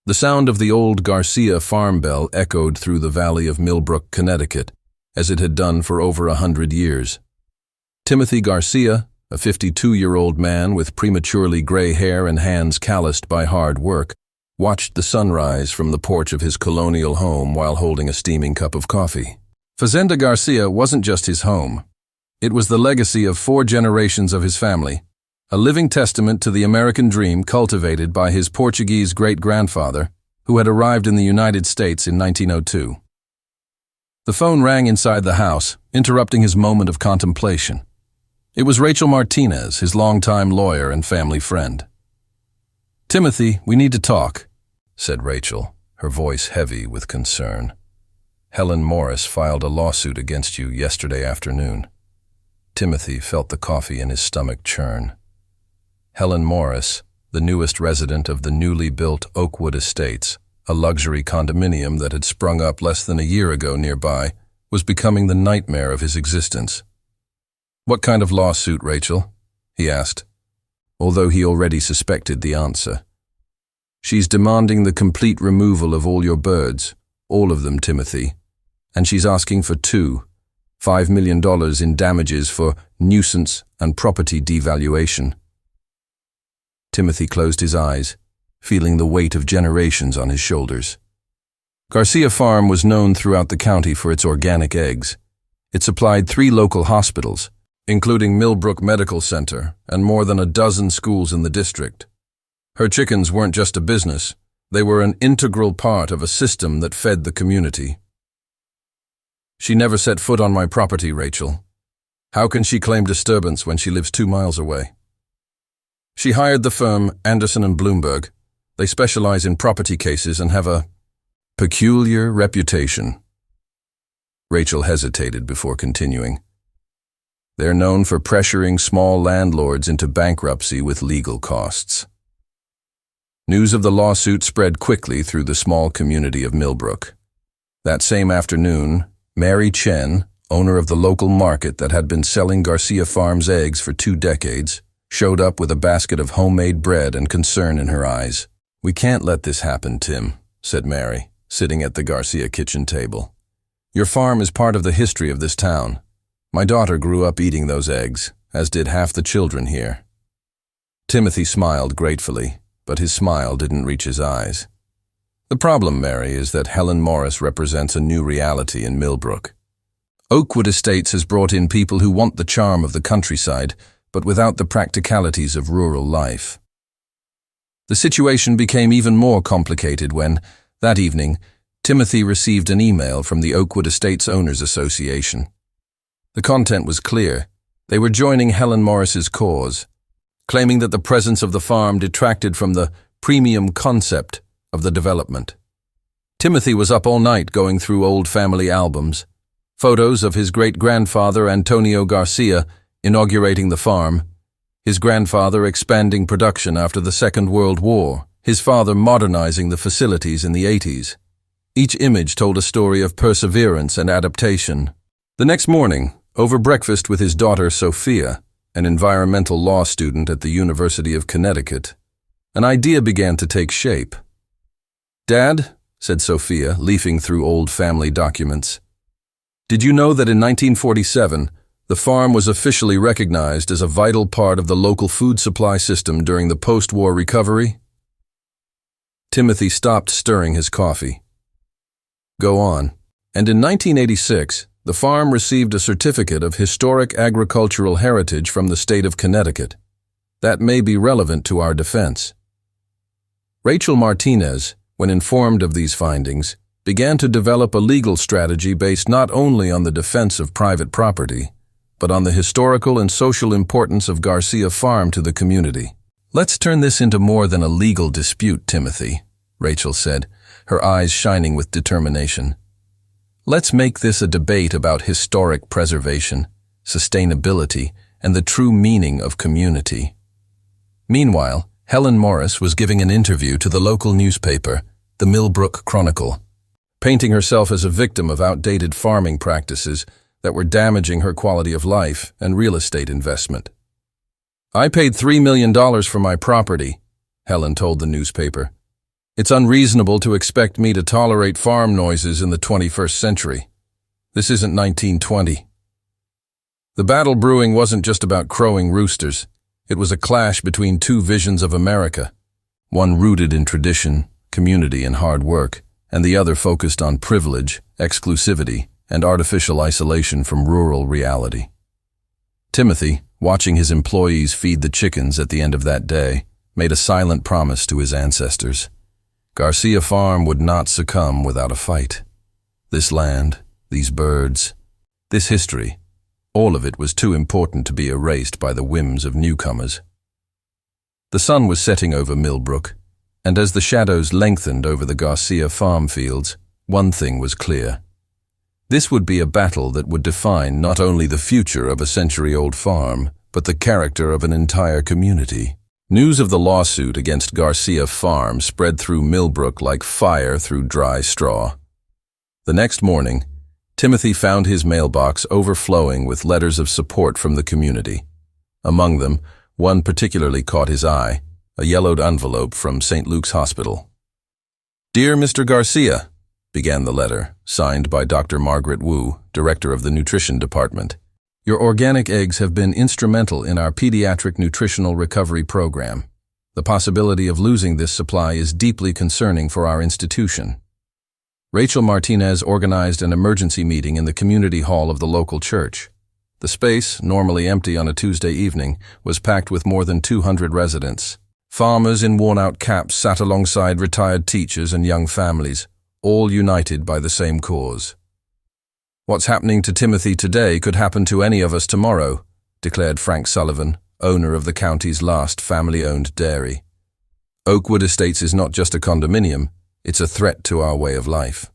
The sound of the old Garcia farm bell echoed through the valley of Millbrook, Connecticut, as it had done for over 100 years. Timothy Garcia, a 52-year-old man with prematurely gray hair and hands calloused by hard work, watched the sunrise from the porch of his colonial home while holding a steaming cup of coffee. Fazenda Garcia wasn't just his home. It was the legacy of 4 generations of his family, a living testament to the American dream cultivated by his Portuguese great-grandfather, who had arrived in the United States in 1902. The phone rang inside the house, interrupting his moment of contemplation. It was Rachel Martinez, his longtime lawyer and family friend. "Timothy, we need to talk," said Rachel, her voice heavy with concern. "Helen Morris filed a lawsuit against you yesterday afternoon." Timothy felt the coffee in his stomach churn. Helen Morris, the newest resident of the newly built Oakwood Estates, a luxury condominium that had sprung up less than a year ago nearby, was becoming the nightmare of his existence. "What kind of lawsuit, Rachel?" he asked, although he already suspected the answer. "She's demanding the complete removal of all your birds, all of them, Timothy, and she's asking for $5 million in damages for nuisance and property devaluation." Timothy closed his eyes, feeling the weight of generations on his shoulders. Garcia Farm was known throughout the county for its organic eggs. It supplied 3 local hospitals, including Millbrook Medical Center and more than a dozen schools in the district. Her chickens weren't just a business, they were an integral part of a system that fed the community. "She never set foot on my property, Rachel. How can she claim disturbance when she lives 2 miles away?" "She hired the firm Anderson & Bloomberg. They specialize in property cases and have a peculiar reputation." Rachel hesitated before continuing. "They're known for pressuring small landlords into bankruptcy with legal costs." News of the lawsuit spread quickly through the small community of Millbrook. That same afternoon, Mary Chen, owner of the local market that had been selling Garcia Farm's eggs for 2 decades, showed up with a basket of homemade bread and concern in her eyes. "We can't let this happen, Tim," said Mary, sitting at the Garcia kitchen table. "Your farm is part of the history of this town. My daughter grew up eating those eggs, as did half the children here." Timothy smiled gratefully, but his smile didn't reach his eyes. "The problem, Mary, is that Helen Morris represents a new reality in Millbrook. Oakwood Estates has brought in people who want the charm of the countryside, but without the practicalities of rural life." The situation became even more complicated when, that evening, Timothy received an email from the Oakwood Estates Owners Association. The content was clear. They were joining Helen Morris's cause, claiming that the presence of the farm detracted from the premium concept of the development. Timothy was up all night going through old family albums, photos of his great-grandfather Antonio Garcia inaugurating the farm, his grandfather expanding production after the Second World War, his father modernizing the facilities in the 80s. Each image told a story of perseverance and adaptation. The next morning, over breakfast with his daughter Sophia, an environmental law student at the University of Connecticut, an idea began to take shape. "Dad," said Sophia, leafing through old family documents, "did you know that in 1947, the farm was officially recognized as a vital part of the local food supply system during the post-war recovery?" Timothy stopped stirring his coffee. "Go on." "And in 1986, the farm received a certificate of historic agricultural heritage from the state of Connecticut. That may be relevant to our defense." Rachel Martinez, when informed of these findings, began to develop a legal strategy based not only on the defense of private property, but on the historical and social importance of Garcia Farm to the community. "Let's turn this into more than a legal dispute, Timothy," Rachel said, her eyes shining with determination. "Let's make this a debate about historic preservation, sustainability, and the true meaning of community." Meanwhile, Helen Morris was giving an interview to the local newspaper, the Millbrook Chronicle, painting herself as a victim of outdated farming practices that were damaging her quality of life and real estate investment. "I paid $3 million for my property," Helen told the newspaper. It's unreasonable to expect me to tolerate farm noises in the 21st century. This isn't 1920. The battle brewing wasn't just about crowing roosters. It was a clash between two visions of America, one rooted in tradition, community, and hard work, and the other focused on privilege, exclusivity, and artificial isolation from rural reality. Timothy, watching his employees feed the chickens at the end of that day, made a silent promise to his ancestors. Garcia Farm would not succumb without a fight. This land, these birds, this history, all of it was too important to be erased by the whims of newcomers. The sun was setting over Millbrook, and as the shadows lengthened over the Garcia farm fields, one thing was clear. This would be a battle that would define not only the future of a century-old farm, but the character of an entire community. News of the lawsuit against Garcia Farm spread through Millbrook like fire through dry straw. The next morning, Timothy found his mailbox overflowing with letters of support from the community. Among them, one particularly caught his eye, a yellowed envelope from St. Luke's Hospital. "Dear Mr. Garcia," began the letter, signed by Dr. Margaret Wu, director of the nutrition department. "Your organic eggs have been instrumental in our pediatric nutritional recovery program. The possibility of losing this supply is deeply concerning for our institution." Rachel Martinez organized an emergency meeting in the community hall of the local church. The space, normally empty on a Tuesday evening, was packed with more than 200 residents. Farmers in worn-out caps sat alongside retired teachers and young families, all united by the same cause. "What's happening to Timothy today could happen to any of us tomorrow," declared Frank Sullivan, owner of the county's last family-owned dairy. "Oakwood Estates is not just a condominium, it's a threat to our way of life."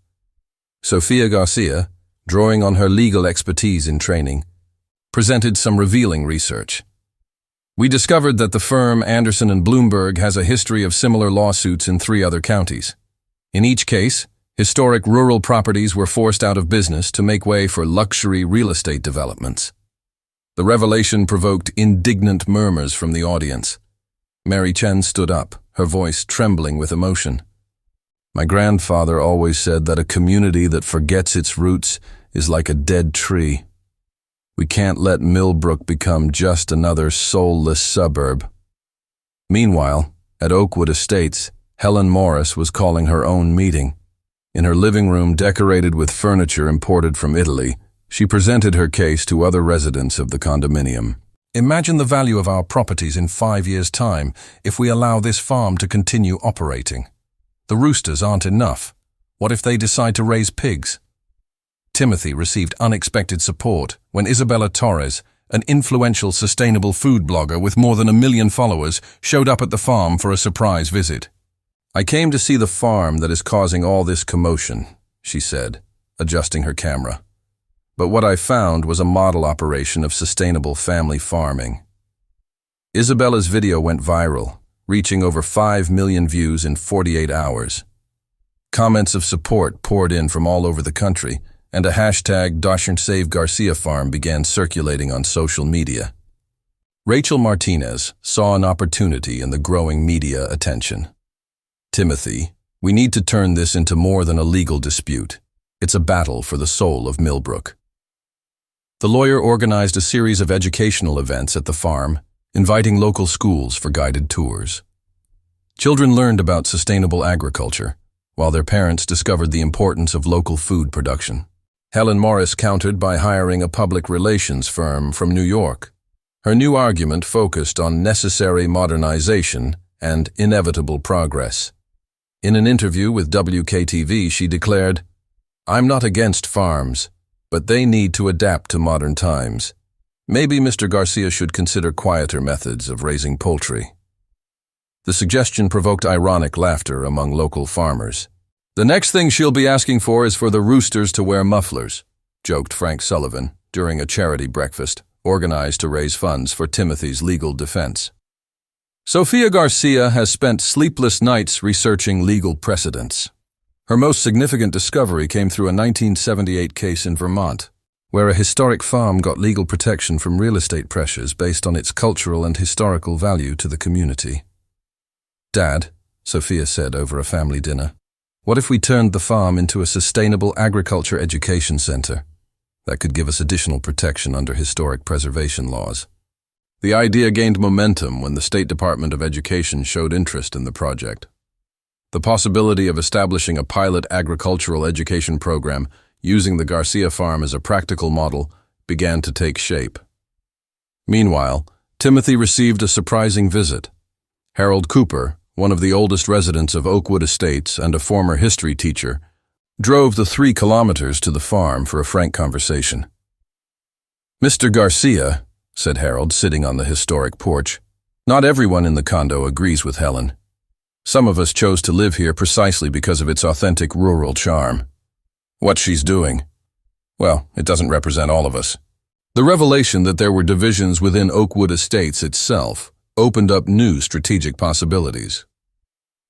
Sofia Garcia, drawing on her legal expertise in training, presented some revealing research. "We discovered that the firm Anderson & Bloomberg has a history of similar lawsuits in 3 other counties. In each case, historic rural properties were forced out of business to make way for luxury real estate developments." The revelation provoked indignant murmurs from the audience. Mary Chen stood up, her voice trembling with emotion. "My grandfather always said that a community that forgets its roots is like a dead tree. We can't let Millbrook become just another soulless suburb." Meanwhile, at Oakwood Estates, Helen Morris was calling her own meeting. In her living room decorated with furniture imported from Italy, she presented her case to other residents of the condominium. "Imagine the value of our properties in 5 years' time if we allow this farm to continue operating. The roosters aren't enough. What if they decide to raise pigs?" Timothy received unexpected support when Isabella Torres, an influential sustainable food blogger with more than 1 million followers, showed up at the farm for a surprise visit. "I came to see the farm that is causing all this commotion," she said, adjusting her camera. "But what I found was a model operation of sustainable family farming." Isabella's video went viral, reaching over 5 million views in 48 hours. Comments of support poured in from all over the country, and a hashtag #SaveGarciaFarm began circulating on social media. Rachel Martinez saw an opportunity in the growing media attention. "Timothy, we need to turn this into more than a legal dispute. It's a battle for the soul of Millbrook." The lawyer organized a series of educational events at the farm, inviting local schools for guided tours. Children learned about sustainable agriculture, while their parents discovered the importance of local food production. Helen Morris countered by hiring a public relations firm from New York. Her new argument focused on necessary modernization and inevitable progress. In an interview with WKTV, she declared, "I'm not against farms, but they need to adapt to modern times. Maybe Mr. Garcia should consider quieter methods of raising poultry." The suggestion provoked ironic laughter among local farmers. "The next thing she'll be asking for is for the roosters to wear mufflers," joked Frank Sullivan during a charity breakfast organized to raise funds for Timothy's legal defense. Sofia Garcia has spent sleepless nights researching legal precedents. Her most significant discovery came through a 1978 case in Vermont, where a historic farm got legal protection from real estate pressures based on its cultural and historical value to the community. "Dad, Sophia said over a family dinner. What if we turned the farm into a sustainable agriculture education center? That could give us additional protection under historic preservation laws. The idea gained momentum when the State Department of Education showed interest in the project. The possibility of establishing a pilot agricultural education program using the Garcia farm as a practical model began to take shape. Meanwhile, Timothy received a surprising visit. Harold Cooper, one of the oldest residents of Oakwood Estates and a former history teacher, drove the 3 kilometers to the farm for a frank conversation. "Mr. Garcia," said Harold, sitting on the historic porch, "not everyone in the condo agrees with Helen. Some of us chose to live here precisely because of its authentic rural charm. What she's doing, well, it doesn't represent all of us." The revelation that there were divisions within Oakwood Estates itself opened up new strategic possibilities.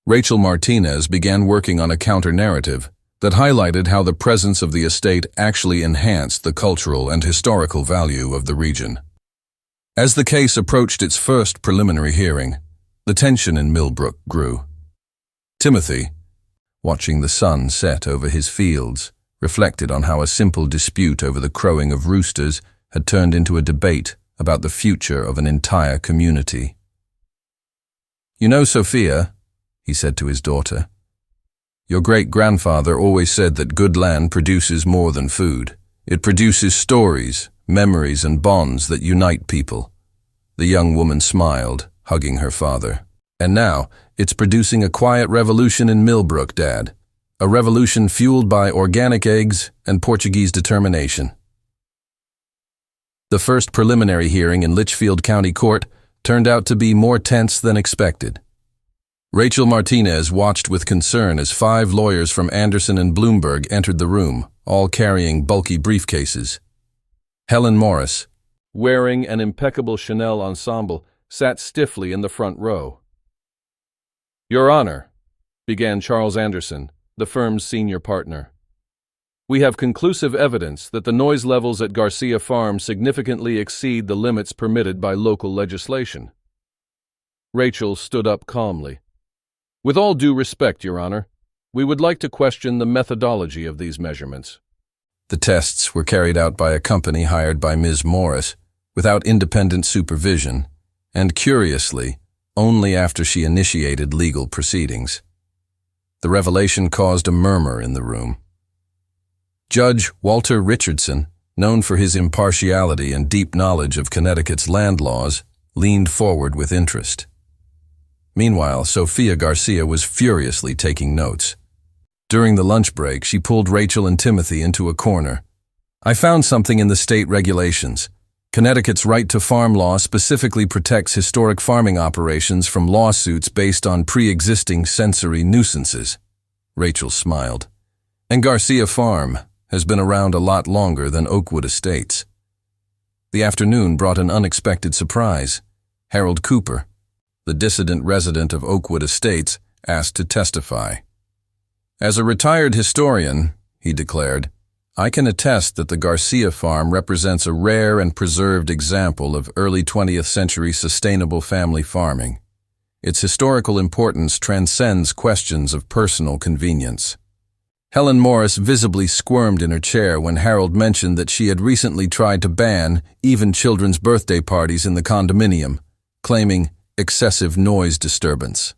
Rachel Martinez began working on a counter-narrative that highlighted how the presence of the estate actually enhanced the cultural and historical value of the region. As the case approached its first preliminary hearing, the tension in Millbrook grew. Timothy, watching the sun set over his fields, reflected on how a simple dispute over the crowing of roosters had turned into a debate about the future of an entire community. "You know, Sophia," he said to his daughter, "your great-grandfather always said that good land produces more than food. It produces stories, memories, and bonds that unite people." The young woman smiled, hugging her father. "And now, it's producing a quiet revolution in Millbrook, Dad. A revolution fueled by organic eggs and Portuguese determination." The first preliminary hearing in Litchfield County Court turned out to be more tense than expected. Rachel Martinez watched with concern as 5 lawyers from Anderson and Bloomberg entered the room, all carrying bulky briefcases. Helen Morris, wearing an impeccable Chanel ensemble, sat stiffly in the front row. "Your Honor," began Charles Anderson, the firm's senior partner, "we have conclusive evidence that the noise levels at Garcia Farm significantly exceed the limits permitted by local legislation." Rachel stood up calmly. "With all due respect, Your Honor, we would like to question the methodology of these measurements." The tests were carried out by a company hired by Ms. Morris, without independent supervision, and curiously, only after she initiated legal proceedings. The revelation caused a murmur in the room. Judge Walter Richardson, known for his impartiality and deep knowledge of Connecticut's land laws, leaned forward with interest. Meanwhile, Sophia Garcia was furiously taking notes. During the lunch break, she pulled Rachel and Timothy into a corner. "I found something in the state regulations. Connecticut's right to farm law specifically protects historic farming operations from lawsuits based on pre-existing sensory nuisances." Rachel smiled. "And Garcia Farm has been around a lot longer than Oakwood Estates." The afternoon brought an unexpected surprise. Harold Cooper, the dissident resident of Oakwood Estates, asked to testify. "As a retired historian," he declared, "I can attest that the Garcia Farm represents a rare and preserved example of early 20th century sustainable family farming. Its historical importance transcends questions of personal convenience." Helen Morris visibly squirmed in her chair when Harold mentioned that she had recently tried to ban even children's birthday parties in the condominium, claiming excessive noise disturbance.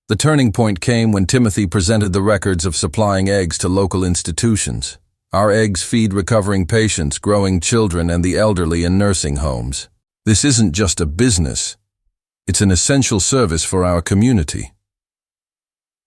The turning point came when Timothy presented the records of supplying eggs to local institutions. "Our eggs feed recovering patients, growing children, and the elderly in nursing homes. This isn't just a business. It's an essential service for our community."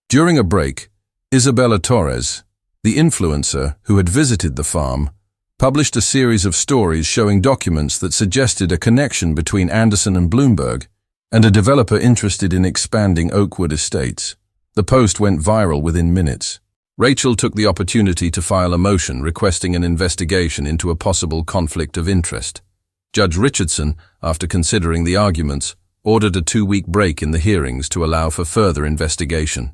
During a break, Isabella Torres, the influencer who had visited the farm, published a series of stories showing documents that suggested a connection between Anderson and Bloomberg and a developer interested in expanding Oakwood Estates. The post went viral within minutes. Rachel took the opportunity to file a motion requesting an investigation into a possible conflict of interest. Judge Richardson, after considering the arguments, ordered a 2-week break in the hearings to allow for further investigation.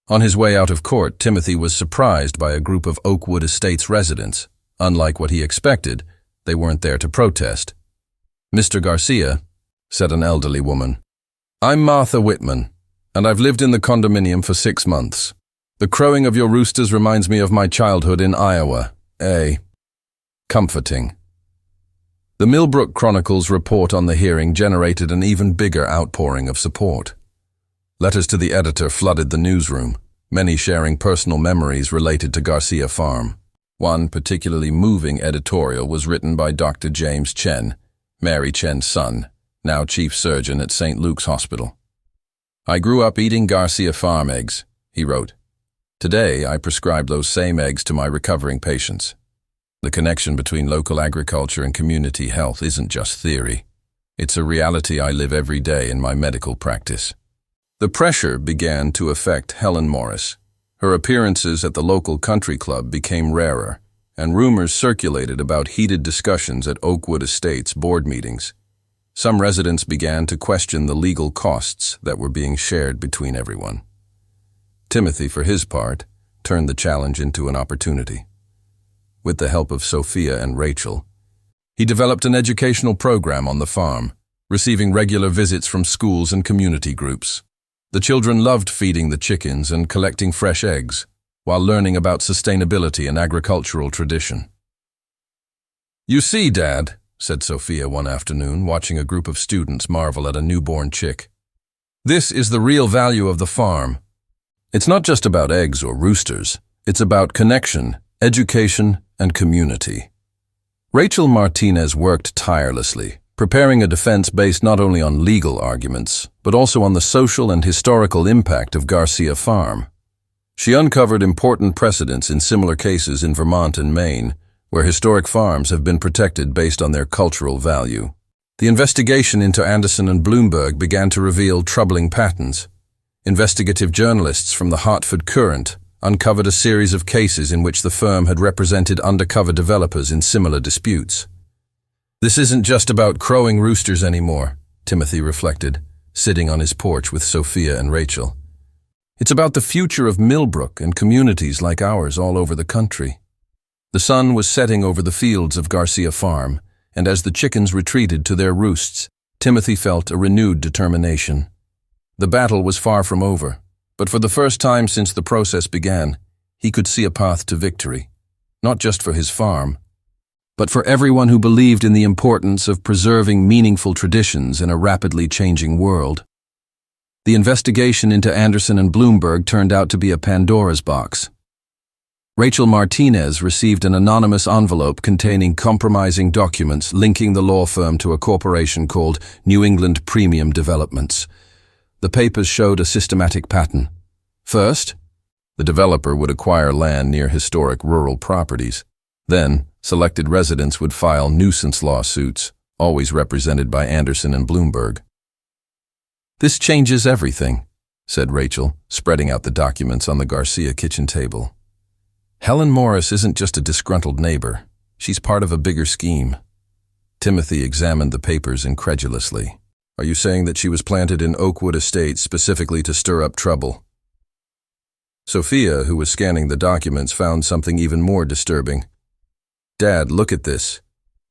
On his way out of court, Timothy was surprised by a group of Oakwood Estates residents. Unlike what he expected, they weren't there to protest. "Mr. Garcia," said an elderly woman, "I'm Martha Whitman, and I've lived in the condominium for 6 months. The crowing of your roosters reminds me of my childhood in Iowa. Comforting. The Millbrook Chronicle's report on the hearing generated an even bigger outpouring of support. Letters to the editor flooded the newsroom, many sharing personal memories related to Garcia Farm. One particularly moving editorial was written by Dr. James Chen, Mary Chen's son, now chief surgeon at St. Luke's Hospital. "I grew up eating Garcia Farm eggs," he wrote. "Today, I prescribe those same eggs to my recovering patients. The connection between local agriculture and community health isn't just theory. It's a reality I live every day in my medical practice." The pressure began to affect Helen Morris. Her appearances at the local country club became rarer, and rumors circulated about heated discussions at Oakwood Estates board meetings. Some residents began to question the legal costs that were being shared between everyone. Timothy, for his part, turned the challenge into an opportunity. With the help of Sophia and Rachel, he developed an educational program on the farm, receiving regular visits from schools and community groups. The children loved feeding the chickens and collecting fresh eggs, while learning about sustainability and agricultural tradition. "You see, Dad," said Sophia one afternoon, watching a group of students marvel at a newborn chick. "This is the real value of the farm. It's not just about eggs or roosters. It's about connection, education, and community." Rachel Martinez worked tirelessly, preparing a defense based not only on legal arguments, but also on the social and historical impact of Garcia Farm. She uncovered important precedents in similar cases in Vermont and Maine, where historic farms have been protected based on their cultural value. The investigation into Anderson and Bloomberg began to reveal troubling patterns. Investigative journalists from the Hartford Courant uncovered a series of cases in which the firm had represented undercover developers in similar disputes. "This isn't just about crowing roosters anymore," Timothy reflected, sitting on his porch with Sophia and Rachel. "It's about the future of Millbrook and communities like ours all over the country." The sun was setting over the fields of Garcia Farm, and as the chickens retreated to their roosts, Timothy felt a renewed determination. The battle was far from over, but for the first time since the process began, he could see a path to victory, not just for his farm, but for everyone who believed in the importance of preserving meaningful traditions in a rapidly changing world. The investigation into Anderson and Bloomberg turned out to be a Pandora's box. Rachel Martinez received an anonymous envelope containing compromising documents linking the law firm to a corporation called New England Premium Developments. The papers showed a systematic pattern. First, the developer would acquire land near historic rural properties. Then, selected residents would file nuisance lawsuits, always represented by Anderson and Bloomberg. "This changes everything," said Rachel, spreading out the documents on the Garcia kitchen table. "Helen Morris isn't just a disgruntled neighbor. She's part of a bigger scheme." Timothy examined the papers incredulously. "Are you saying that she was planted in Oakwood Estates specifically to stir up trouble?" Sophia, who was scanning the documents, found something even more disturbing. "Dad, look at this.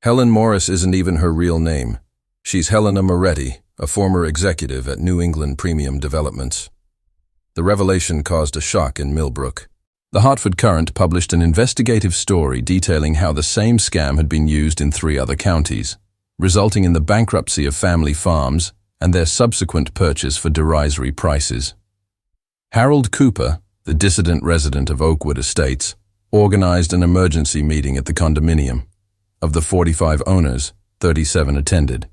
Helen Morris isn't even her real name. She's Helena Moretti, a former executive at New England Premium Developments." The revelation caused a shock in Millbrook. The Hartford Courant published an investigative story detailing how the same scam had been used in 3 other counties, resulting in the bankruptcy of family farms and their subsequent purchase for derisory prices. Harold Cooper, the dissident resident of Oakwood Estates, organized an emergency meeting at the condominium. Of the 45 owners, 37 attended.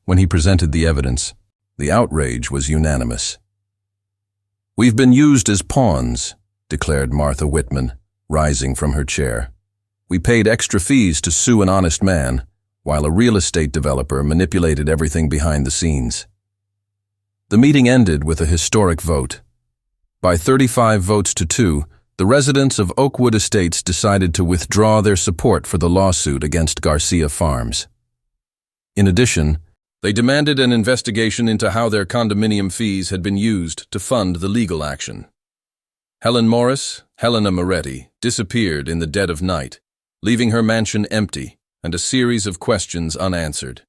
When he presented the evidence, the outrage was unanimous. "We've been used as pawns," declared Martha Whitman, rising from her chair. "We paid extra fees to sue an honest man, while a real estate developer manipulated everything behind the scenes." The meeting ended with a historic vote. By 35 votes to 2, the residents of Oakwood Estates decided to withdraw their support for the lawsuit against Garcia Farms. In addition, they demanded an investigation into how their condominium fees had been used to fund the legal action. Helen Morris, Helena Moretti, disappeared in the dead of night, leaving her mansion empty and a series of questions unanswered.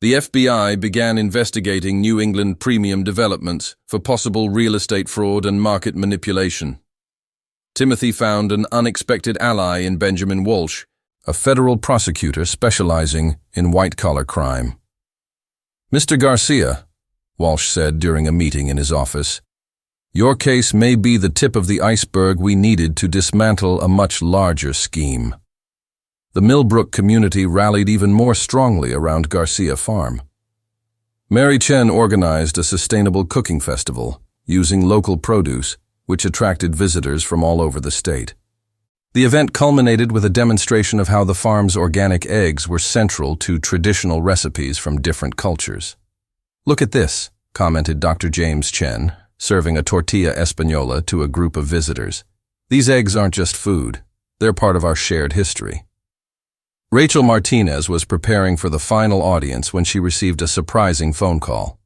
The FBI began investigating New England premium developments for possible real estate fraud and market manipulation. Timothy found an unexpected ally in Benjamin Walsh, a federal prosecutor specializing in white-collar crime. "Mr. Garcia," Walsh said during a meeting in his office, "your case may be the tip of the iceberg we needed to dismantle a much larger scheme." The Millbrook community rallied even more strongly around Garcia Farm. Mary Chen organized a sustainable cooking festival using local produce, which attracted visitors from all over the state. The event culminated with a demonstration of how the farm's organic eggs were central to traditional recipes from different cultures. "Look at this," commented Dr. James Chen, serving a tortilla española to a group of visitors. "These eggs aren't just food, they're part of our shared history." Rachel Martinez was preparing for the final audience when she received a surprising phone call.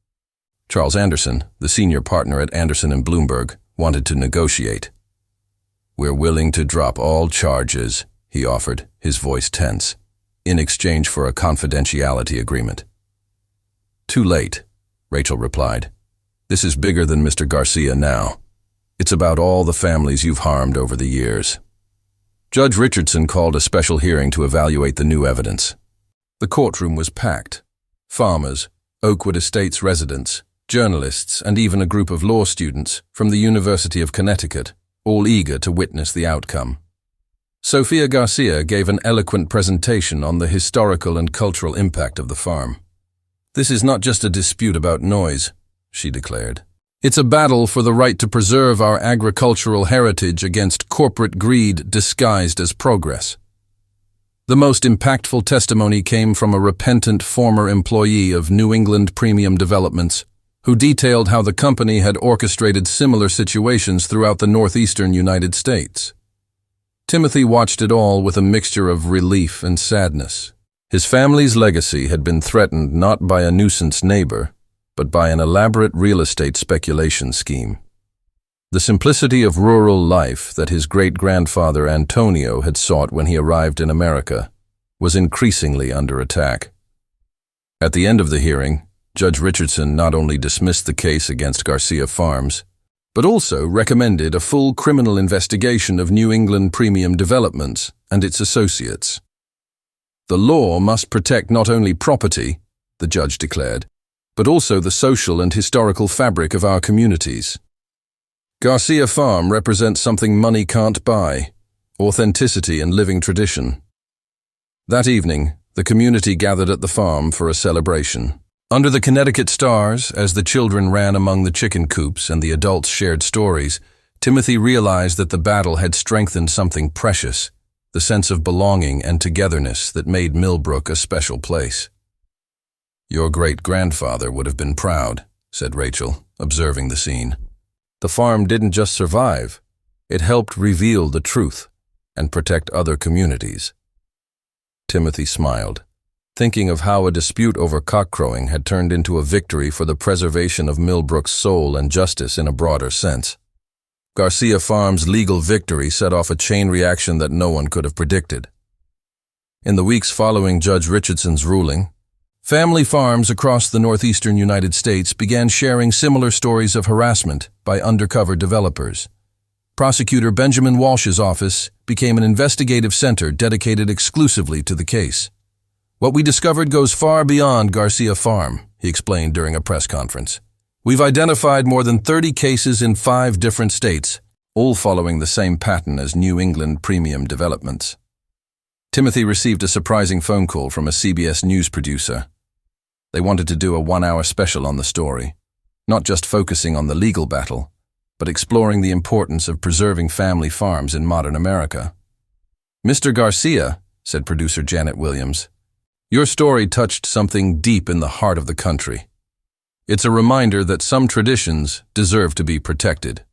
Charles Anderson, the senior partner at Anderson & Bloomberg, wanted to negotiate. "We're willing to drop all charges," he offered, his voice tense, "in exchange for a confidentiality agreement." "Too late," Rachel replied. "This is bigger than Mr. Garcia now. It's about all the families you've harmed over the years." Judge Richardson called a special hearing to evaluate the new evidence. The courtroom was packed. Farmers, Oakwood Estates residents, journalists, and even a group of law students from the University of Connecticut, all eager to witness the outcome. Sofia Garcia gave an eloquent presentation on the historical and cultural impact of the farm. "This is not just a dispute about noise," she declared. "It's a battle for the right to preserve our agricultural heritage against corporate greed disguised as progress." The most impactful testimony came from a repentant former employee of New England Premium Developments, who detailed how the company had orchestrated similar situations throughout the northeastern United States. Timothy watched it all with a mixture of relief and sadness. His family's legacy had been threatened not by a nuisance neighbor, but by an elaborate real estate speculation scheme. The simplicity of rural life that his great-grandfather Antonio had sought when he arrived in America was increasingly under attack. At the end of the hearing, Judge Richardson not only dismissed the case against Garcia Farms, but also recommended a full criminal investigation of New England Premium Developments and its associates. "The law must protect not only property," the judge declared, "but also the social and historical fabric of our communities. Garcia Farm represents something money can't buy: authenticity and living tradition." That evening, the community gathered at the farm for a celebration. Under the Connecticut stars, as the children ran among the chicken coops and the adults shared stories, Timothy realized that the battle had strengthened something precious, the sense of belonging and togetherness that made Millbrook a special place. "Your great-grandfather would have been proud," said Rachel, observing the scene. "The farm didn't just survive, it helped reveal the truth and protect other communities." Timothy smiled, thinking of how a dispute over cock-crowing had turned into a victory for the preservation of Millbrook's soul and justice in a broader sense. Garcia Farm's legal victory set off a chain reaction that no one could have predicted. In the weeks following Judge Richardson's ruling, family farms across the northeastern United States began sharing similar stories of harassment by undercover developers. Prosecutor Benjamin Walsh's office became an investigative center dedicated exclusively to the case. "What we discovered goes far beyond Garcia Farm," he explained during a press conference. "We've identified more than 30 cases in 5 different states, all following the same pattern as New England Premium Developments." Timothy received a surprising phone call from a CBS News producer. They wanted to do a 1-hour special on the story, not just focusing on the legal battle, but exploring the importance of preserving family farms in modern America. "Mr. Garcia," said producer Janet Williams, "your story touched something deep in the heart of the country. It's a reminder that some traditions deserve to be protected."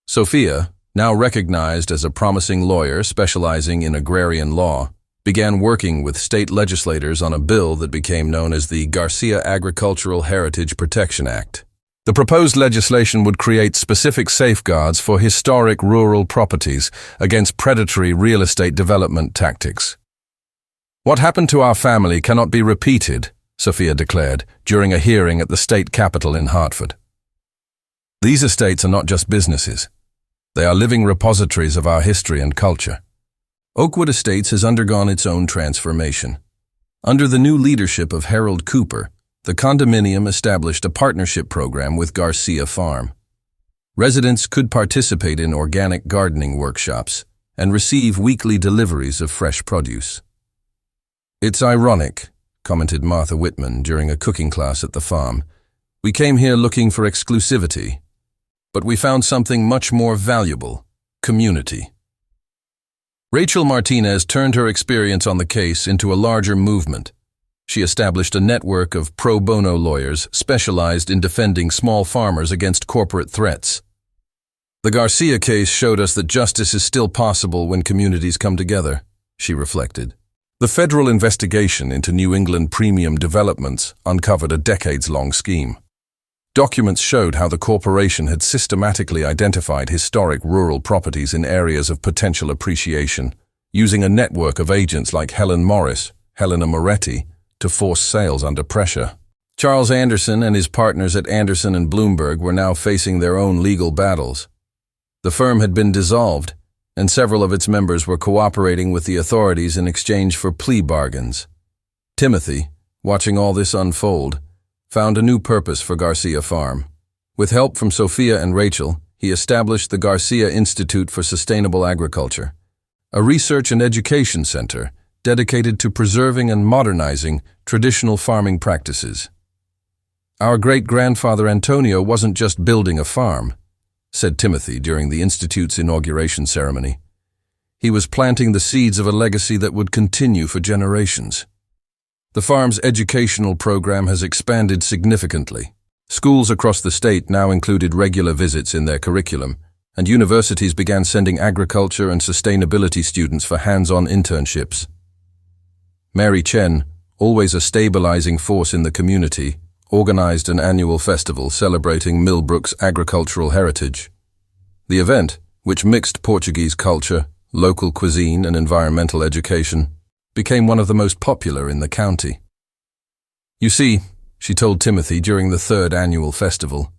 Sophia, now recognized as a promising lawyer specializing in agrarian law, began working with state legislators on a bill that became known as the Garcia Agricultural Heritage Protection Act. The proposed legislation would create specific safeguards for historic rural properties against predatory real estate development tactics. "What happened to our family cannot be repeated," Sophia declared during a hearing at the state capitol in Hartford. These estates are not just businesses. They are living repositories of our history and culture. Oakwood Estates has undergone its own transformation. Under the new leadership of Harold Cooper, the condominium established a partnership program with Garcia Farm. Residents could participate in organic gardening workshops and receive weekly deliveries of fresh produce. "It's ironic," commented Martha Whitman during a cooking class at the farm. "We came here looking for exclusivity, but we found something much more valuable: community." Rachel Martinez turned her experience on the case into a larger movement. She established a network of pro bono lawyers specialized in defending small farmers against corporate threats. "The Garcia case showed us that justice is still possible when communities come together," she reflected. The federal investigation into New England premium developments uncovered a decades-long scheme. Documents showed how the corporation had systematically identified historic rural properties in areas of potential appreciation, using a network of agents like Helen Morris, Helena Moretti, to force sales under pressure. Charles Anderson and his partners at Anderson and Bloomberg were now facing their own legal battles. The firm had been dissolved, and several of its members were cooperating with the authorities in exchange for plea bargains. Timothy, watching all this unfold, found a new purpose for Garcia Farm. With help from Sophia and Rachel, he established the Garcia Institute for Sustainable Agriculture, a research and education center dedicated to preserving and modernizing traditional farming practices. "Our great-grandfather Antonio wasn't just building a farm," said Timothy during the Institute's inauguration ceremony. "He was planting the seeds of a legacy that would continue for generations." The farm's educational program has expanded significantly. Schools across the state now included regular visits in their curriculum, and universities began sending agriculture and sustainability students for hands-on internships. Mary Chen, always a stabilizing force in the community, organized an annual festival celebrating Millbrook's agricultural heritage. The event, which mixed Portuguese culture, local cuisine, and environmental education, became one of the most popular in the county. "You see," she told Timothy during the third annual festival,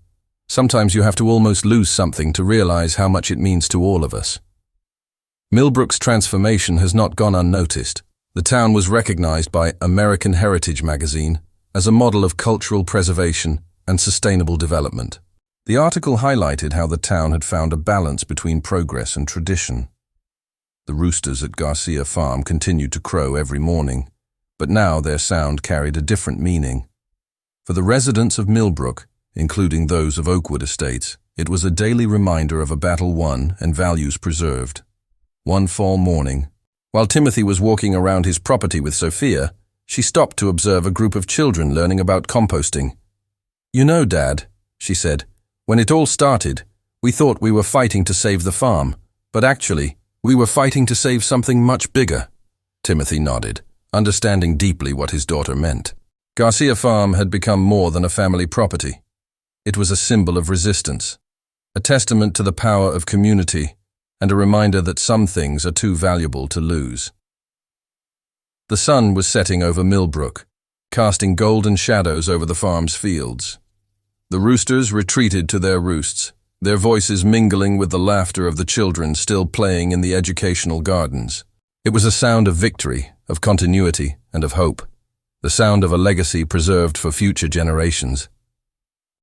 "sometimes you have to almost lose something to realize how much it means to all of us." Millbrook's transformation has not gone unnoticed. The town was recognized by American Heritage magazine as a model of cultural preservation and sustainable development. The article highlighted how the town had found a balance between progress and tradition. The roosters at Garcia Farm continued to crow every morning, but now their sound carried a different meaning. For the residents of Millbrook, including those of Oakwood Estates, it was a daily reminder of a battle won and values preserved. One fall morning, while Timothy was walking around his property with Sophia, she stopped to observe a group of children learning about composting. "You know, Dad," she said, "when it all started, we thought we were fighting to save the farm, but actually, we were fighting to save something much bigger." Timothy nodded, understanding deeply what his daughter meant. Garcia Farm had become more than a family property. It was a symbol of resistance, a testament to the power of community, and a reminder that some things are too valuable to lose. The sun was setting over Millbrook, casting golden shadows over the farm's fields. The roosters retreated to their roosts, their voices mingling with the laughter of the children still playing in the educational gardens. It was a sound of victory, of continuity, and of hope, the sound of a legacy preserved for future generations.